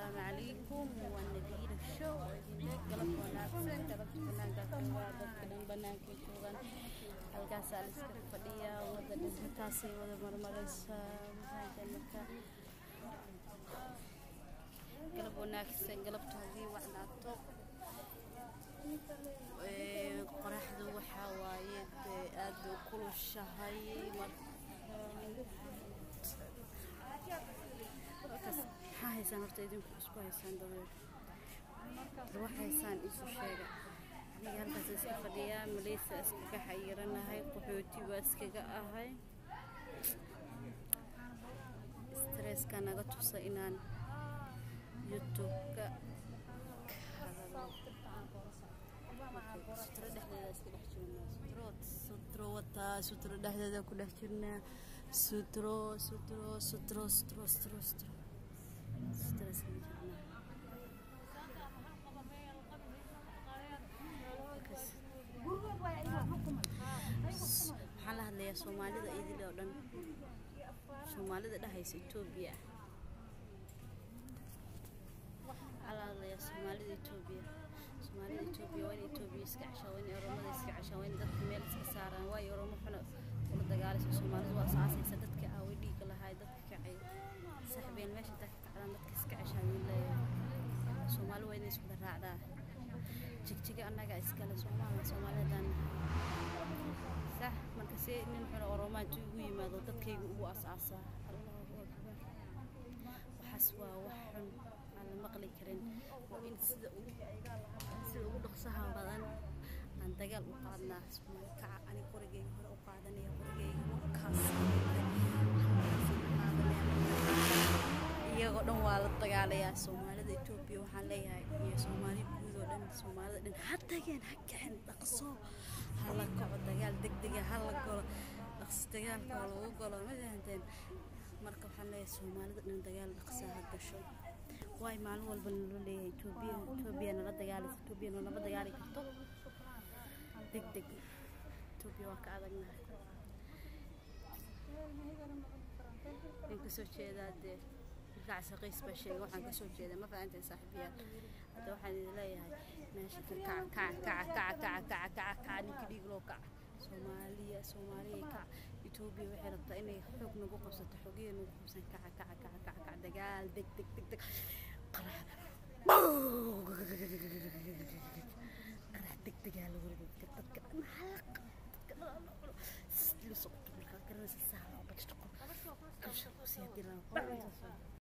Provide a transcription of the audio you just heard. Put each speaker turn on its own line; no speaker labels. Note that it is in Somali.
السلام عليكم والنبيل الشو قلب وناكسن قلب بنانك كوغا بنانك كوغا halkaas aan iska fadhiyaa wada dhismahaasi wada marmaraysa maxaa qalab wanaagsan galabtoodii wacnaato qoraxdu waxa waaye aad u kulushahay markaas haysan horta idinku isku haysan dadweyn waxaysan isu sheega halkaas iska fadhiyaa Malaysia iska xayiranahay qaxooti waa iskaga ahay stress ka naga tusa inaan YouTube-ka sutro dhexdeeda ku dhex jirnaa sutro waxaan la hadlayaa Soomaalida idil oo dhan Soomaalida dhahaysa Itoobiya على الله Soomaalida Itoobiya waa Itoobiya iska cashaweyn Oromada iska cashaweyn dadka meel iska saaran way Oromo xuna wala dagaalayso Soomaalida waa asaasaysa dadka aaway dhiig lahayd dadka kacay saxbeen meesha dadka kacdan dadka iska cashaweyn leeyahay Soomaali waa inay isku raacdaa jigjiga annaga iska la Soomaalidan صح marka si nin xuna Oromo ugu yimaado dadkaygu ugu asaasa Allahu akbar waxas waa wax xun aan maqli karin waa in sida ugu dhaqsaha badan aan dagaal u qaadnaa Soomaalka ani qorigeyga hore u qaadanaya qorigeyga kaas iyagoo dhan waa la dagaalayaa Soomaalida Itoobiya waxaan leeyahay iyo Soomaali guud oo dhan Soomaalida dhan hadageen hakeen dhaqso hala kaco dagaal degdeg ah hala galo dhaqso dagaalka lagu galo ma fahanteen marka waxaan leeyahay Soomaalida dhan dagaal dhaqso ha gasho way maalin walba loo leeyahay Itoobiya nala dagaalayso Itoobiya nala dagaali karto degdeg Itoobiya waa ka adagnahay inka soo jeedaade gaacsa qays bashay waxaan ka soo jeedaa ma fahanteen saaxiibayaal hada waxaan leeyahay meesha ka ninka dhiig loo kac Soomaaliya ka Itoobiya waxay rabtaa inay xoog nagu qabsato xoogeen nagu qabsan ka dagaal degdeg qarax degdeg lagu dadka maxaa